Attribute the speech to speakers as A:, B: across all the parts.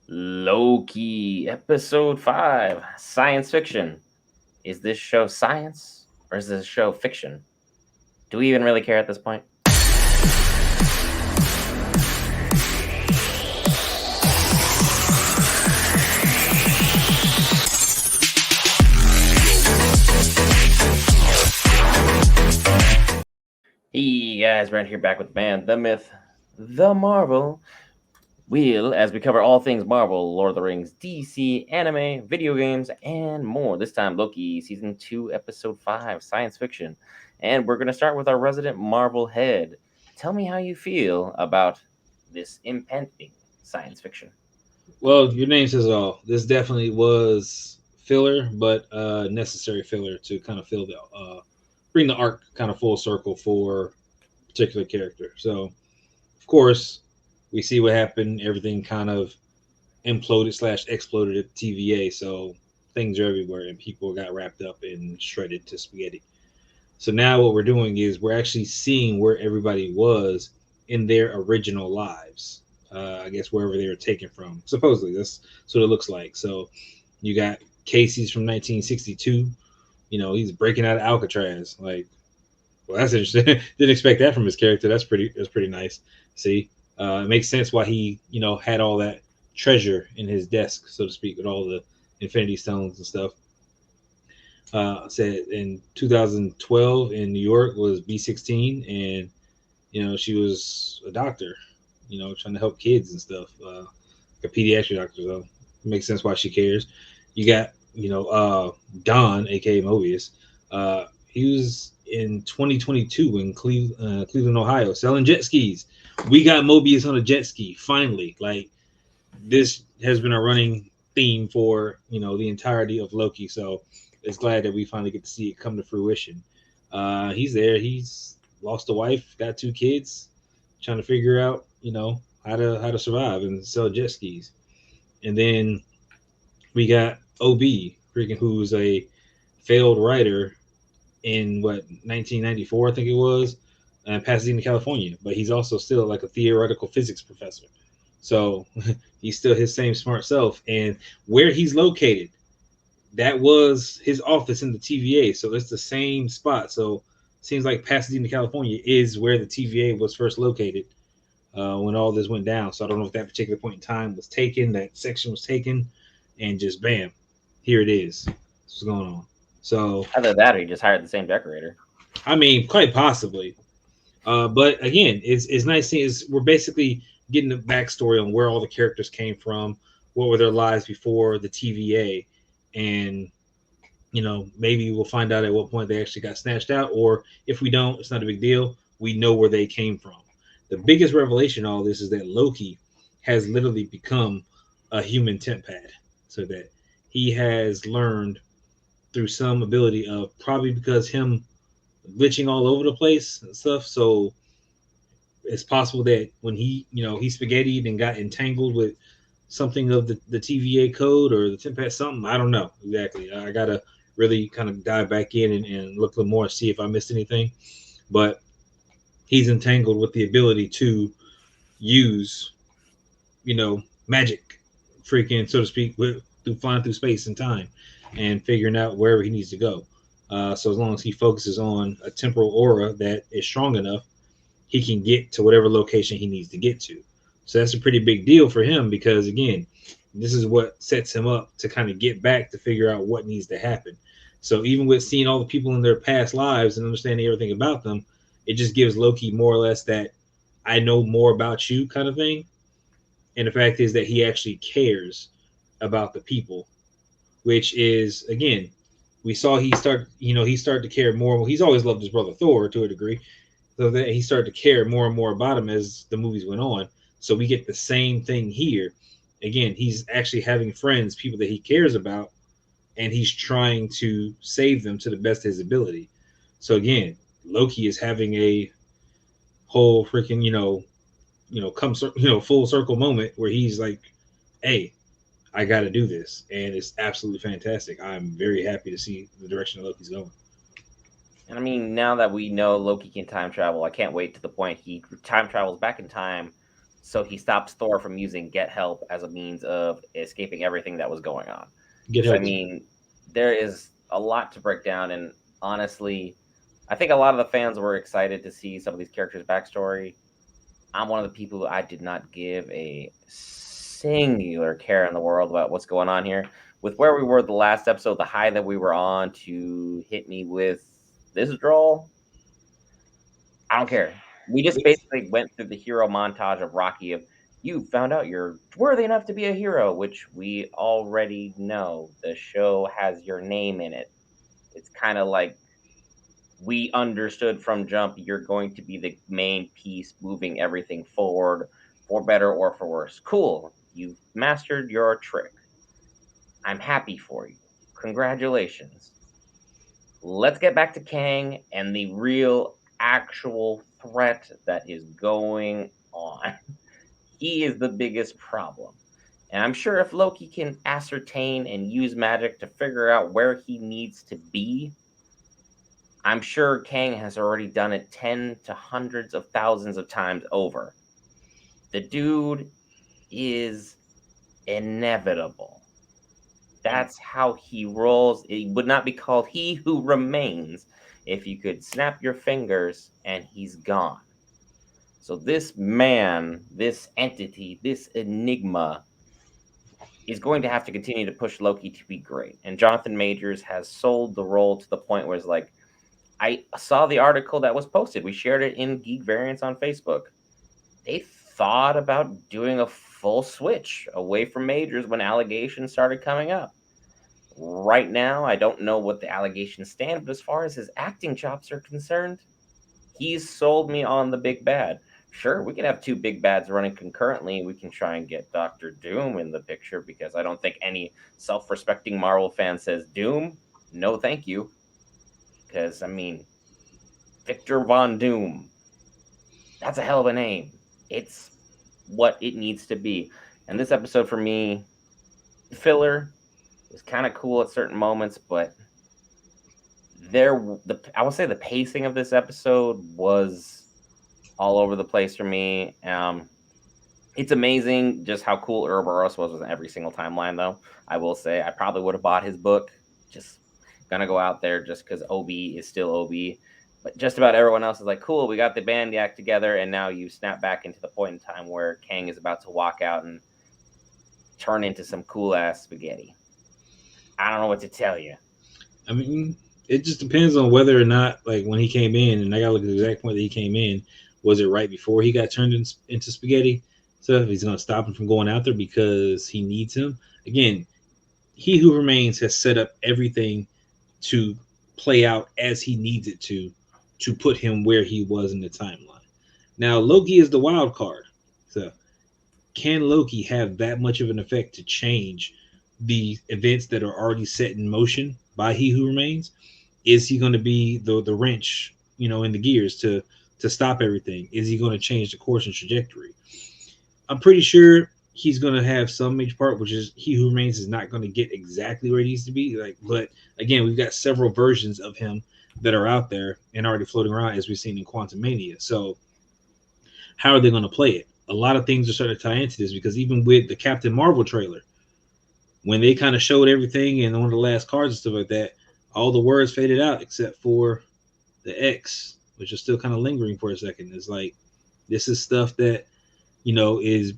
A: Loki, episode 5, science fiction. Is this show science or is this show fiction? Do we even really care at this point? Hey guys, Brent here back with the band, the myth, the Marvel wheel as we cover all things Marvel, Lord of the Rings, DC, anime, video games, and more. This time, Loki, season 2, episode 5, science fiction. And we're going to start with our resident Marvel head. Tell me how you feel about this impending science fiction.
B: Well, your name says it all. This definitely was filler, but necessary filler to kind of fill the bring the arc kind of full circle for a particular character. So, of course, we see what happened. Everything kind of imploded slash exploded at TVA. So things are everywhere, and people got wrapped up and shredded to spaghetti. So now what we're doing is we're actually seeing where everybody was in their original lives. I guess wherever they were taken from. Supposedly, that's what it looks like. So you got Casey's from 1962. He's breaking out of Alcatraz. Like, well, that's interesting. Didn't expect that from his character. That's pretty nice. See, it makes sense why he had all that treasure in his desk, so to speak, with all the Infinity Stones and stuff. Said in 2012 in New York was B16, and she was a doctor, trying to help kids and stuff, a pediatric doctor. So it makes sense why she cares. You got Don, aka Mobius. He was in 2022 in Cleveland, Ohio, selling jet skis. We got Mobius on a jet ski finally. Like, this has been a running theme for the entirety of Loki. So it's glad that we finally get to see it come to fruition. He's there. He's lost a wife, got two kids, trying to figure out how to survive and sell jet skis. And then we got OB, freaking, who's a failed writer in what 1994, I think it was, in Pasadena, California. But he's also still like a theoretical physics professor. So he's still his same smart self. And where he's located, that was his office in the TVA. So it's the same spot. So it seems like Pasadena, California is where the TVA was first located when all this went down. So I don't know if that particular point in time was taken, that section was taken, and just bam, here it is. What's going on? So,
A: Either that or he just hired the same decorator.
B: I mean, quite possibly. But again, it's nice seeing is we're basically getting the backstory on where all the characters came from, what were their lives before the TVA, and maybe we'll find out at what point they actually got snatched out, or if we don't, it's not a big deal. We know where they came from. The biggest revelation in all this is that Loki has literally become a human temp pad, so that he has learned through some ability of probably because him glitching all over the place and stuff. So it's possible that when he spaghettied and got entangled with something of the TVA code or the temp pad something, I don't know exactly. I gotta really kind of dive back in and look a little more, see if I missed anything. But he's entangled with the ability to use, magic, freaking, so to speak, through flying through space and time and figuring out wherever he needs to go. So as long as he focuses on a temporal aura that is strong enough, he can get to whatever location he needs to get to. So that's a pretty big deal for him because, again, this is what sets him up to kind of get back to figure out what needs to happen. So even with seeing all the people in their past lives and understanding everything about them, it just gives Loki more or less that I know more about you kind of thing. And the fact is that he actually cares about the people, which is, again, we saw he started to care more. He's always loved his brother Thor to a degree, so that he started to care more and more about him as the movies went on. So we get the same thing here. Again, he's actually having friends, people that he cares about, and he's trying to save them to the best of his ability. So again, Loki is having a whole freaking full circle moment where he's like, "Hey, I got to do this," and it's absolutely fantastic. I'm very happy to see the direction Loki's going.
A: And I mean, now that we know Loki can time travel, I can't wait to the point he time travels back in time So he stops Thor from using Get Help as a means of escaping everything that was going on.
B: Get
A: So, I
B: help.
A: mean, there is a lot to break down. And honestly, I think a lot of the fans were excited to see some of these characters' backstory. I'm one of the people who I did not give a singular care in the world about what's going on here. With where we were the last episode, the high that we were on to hit me with this draw, I don't care. We just basically went through the hero montage of Rocky of you found out you're worthy enough to be a hero, which we already know. The show has your name in it. It's kind of like we understood from jump you're going to be the main piece moving everything forward for better or for worse. Cool. You've mastered your trick. I'm happy for you. Congratulations. Let's get back to Kang and the real actual threat that is going on. He is the biggest problem. And I'm sure if Loki can ascertain and use magic to figure out where he needs to be, I'm sure Kang has already done it 10 to hundreds of thousands of times over. The dude is inevitable. That's how he rolls. It would not be called He Who Remains if you could snap your fingers and he's gone. So this man, this entity, this enigma is going to have to continue to push Loki to be great. And Jonathan Majors has sold the role to the point where it's like, I saw the article that was posted. We shared it in Geek Variants on Facebook. They thought about doing a full switch away from Majors when allegations started coming up. Right now, I don't know what the allegations stand, but as far as his acting chops are concerned, he's sold me on the big bad. Sure, we can have two big bads running concurrently. We can try and get Doctor Doom in the picture because I don't think any self respecting Marvel fan says Doom. No, thank you. Because, I mean, Victor Von Doom, that's a hell of a name. It's what it needs to be. And this episode for me, filler, was kind of cool at certain moments, but I will say the pacing of this episode was all over the place for me. It's amazing just how cool Ouroboros was in every single timeline, though. I will say I probably would have bought his book. Just gonna go out there just because OB is still OB. But just about everyone else is like, cool, we got the band act together, and now you snap back into the point in time where Kang is about to walk out and turn into some cool ass spaghetti. I don't know what to tell you.
B: I mean, it just depends on whether or not, like, when he came in, and I gotta look at the exact point that he came in. Was it right before he got turned into spaghetti? So if he's gonna stop him from going out there because he needs him again. He Who Remains has set up everything to play out as he needs it to put him where he was in the timeline. Now Loki is the wild card. So can Loki have that much of an effect to change the events that are already set in motion by He Who Remains? Is he going to be the wrench, in the gears to stop everything? Is he going to change the course and trajectory? I'm pretty sure he's going to have some major part, which is He Who Remains is not going to get exactly where he needs to be. But again, we've got several versions of him that are out there and already floating around, as we've seen in Quantum Mania. So how are they going to play it? A lot of things are starting to tie into this because even with the Captain Marvel trailer, when they kind of showed everything and one of the last cards and stuff like that, all the words faded out except for the X, which is still kind of lingering for a second. It's like this is stuff that is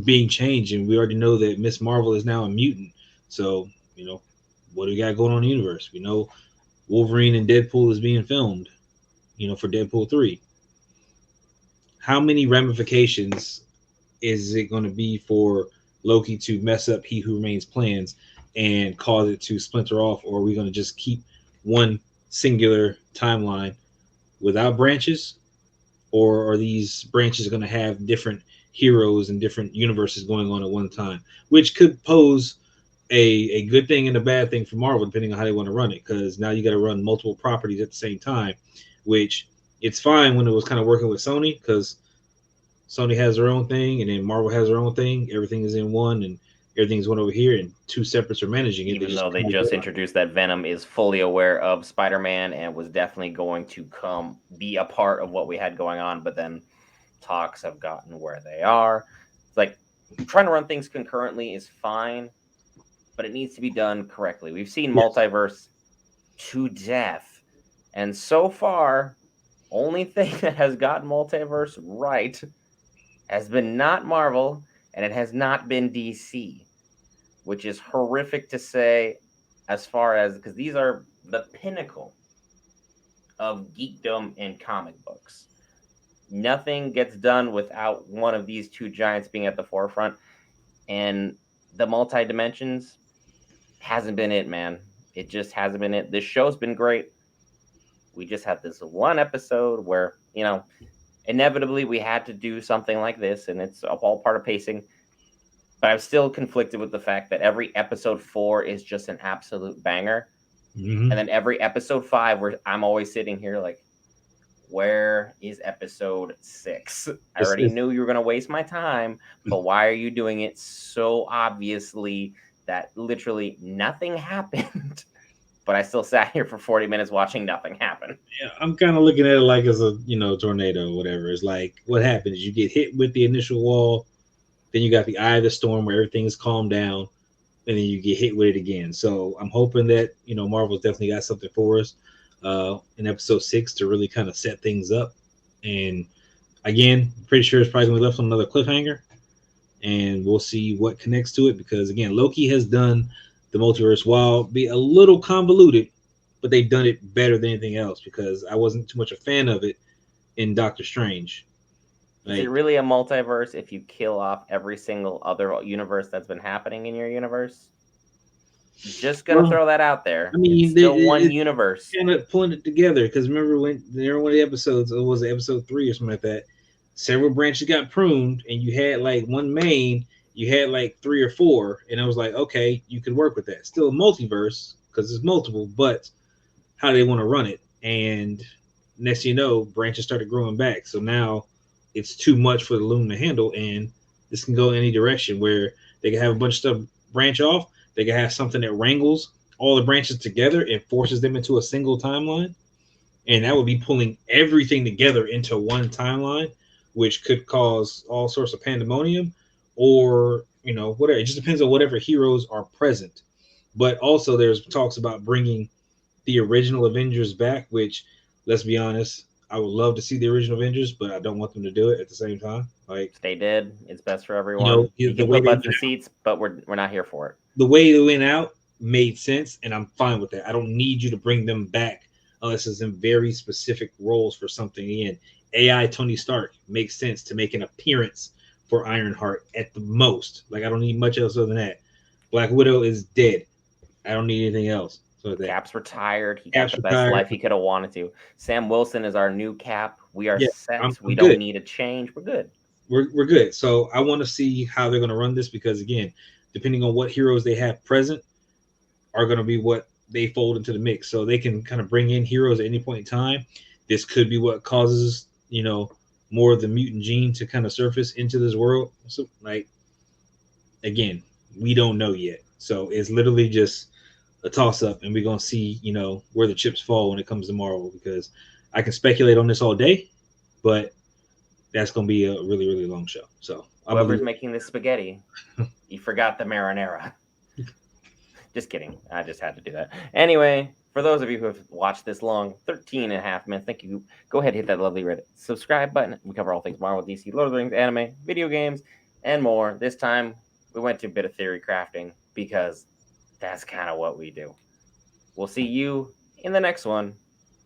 B: being changed, and we already know that Miss Marvel is now a mutant. So what do we got going on in the universe? We know Wolverine and Deadpool is being filmed, for Deadpool 3. How many ramifications is it going to be for Loki to mess up He Who Remains plans and cause it to splinter off, or are we going to just keep one singular timeline without branches, or are these branches going to have different heroes and different universes going on at one time, which could pose a good thing and a bad thing for Marvel, depending on how they want to run it, because now you got to run multiple properties at the same time, which it's fine when it was kind of working with Sony, because Sony has their own thing and then Marvel has their own thing. Everything is in one, and everything's one over here, and two separates are managing it.
A: Even though they just introduced that Venom is fully aware of Spider-Man and was definitely going to be a part of what we had going on, but then talks have gotten where they are. It's like trying to run things concurrently is fine, but it needs to be done correctly. We've seen
B: Yes.
A: multiverse to death, and so far, only thing that has gotten multiverse right has been not Marvel, and it has not been DC, which is horrific to say, as far as because these are the pinnacle of geekdom in comic books. Nothing gets done without one of these two giants being at the forefront, and the multi dimensions hasn't been it, man. It just hasn't been it. This show's been great. We just had this one episode where, inevitably we had to do something like this, and it's all part of pacing. But I'm still conflicted with the fact that every episode 4 is just an absolute banger.
B: Hmm.
A: And then every episode 5, where I'm always sitting here like, where is episode 6? I
B: It's,
A: already
B: it's
A: knew you were going to waste my time, but why are you doing it so obviously that literally nothing happened? But I still sat here for 40 minutes watching nothing happen.
B: yeah, I'm kind of looking at it like as a tornado or whatever. It's like what happens? You get hit with the initial wall, then you got the eye of the storm where everything is calmed down, and then you get hit with it again. So I'm hoping that Marvel's definitely got something for us in episode 6 to really kind of set things up. And again, pretty sure it's probably gonna be left on another cliffhanger, and we'll see what connects to it because again, Loki has done the multiverse while be a little convoluted, but they've done it better than anything else because I wasn't too much a fan of it in Doctor Strange.
A: Is it
B: Like,
A: really a multiverse if you kill off every single other universe that's been happening in your universe? Just gonna
B: well,
A: throw that out
B: I
A: there. It's
B: mean,
A: still one
B: it's
A: universe.
B: kind of pulling it together because remember when there one of the episodes, it was episode 3 or something like that. Several branches got pruned, and you had like one main. You had like 3 or 4, and I was like, okay, you could work with that. Still a multiverse because it's multiple, but how they want to run it. And next thing you know, branches started growing back. So now it's too much for the loom to handle, and this can go any direction where they can have a bunch of stuff branch off. They can have something that wrangles all the branches together and forces them into a single timeline. And that would be pulling everything together into one timeline, which could cause all sorts of pandemonium or, whatever. It just depends on whatever heroes are present. But also, there's talks about bringing the original Avengers back, which, let's be honest, I would love to see the original Avengers, but I don't want them to do it at the same time. Like,
A: Stay dead. It's best for everyone. You
B: the
A: can
B: way
A: put
B: they
A: butts
B: went
A: in
B: out,
A: seats, but we're not here for it.
B: the way they went out made sense, and I'm fine with that. I don't need you to bring them back unless it's in very specific roles for something. Again, AI Tony Stark makes sense to make an appearance for Ironheart at the most. Like, I don't need much else other than that. Black Widow is dead. I don't need anything else. So that
A: Cap's retired. He got
B: Cap's
A: the best
B: retired.
A: life he could have wanted to. Sam Wilson is our new Cap. We are
B: Yeah,
A: set. We
B: I'm
A: don't
B: good.
A: need a change. We're good.
B: We're good. So I want to see how they're going to run this because again, depending on what heroes they have present, are going to be what they fold into the mix. So they can kind of bring in heroes at any point in time. This could be what causes more of the mutant gene to kind of surface into this world. So like again, we don't know yet. So it's literally just a toss up, and we're gonna see where the chips fall when it comes to Marvel because I can speculate on this all day, but that's gonna be a really really long show. So I'm gonna
A: Whoever's
B: leave
A: making this spaghetti, you forgot the marinara. Just kidding. I just had to do that. Anyway, for those of you who have watched this long, 13 and a half minutes, thank you. Go ahead and hit that lovely red subscribe button. We cover all things Marvel, DC, Lord of the Rings, anime, video games, and more. This time, we went to a bit of theory crafting because that's kind of what we do. We'll see you in the next one.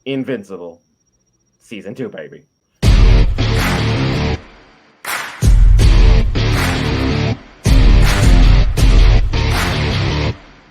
A: Invincible Season 2, baby.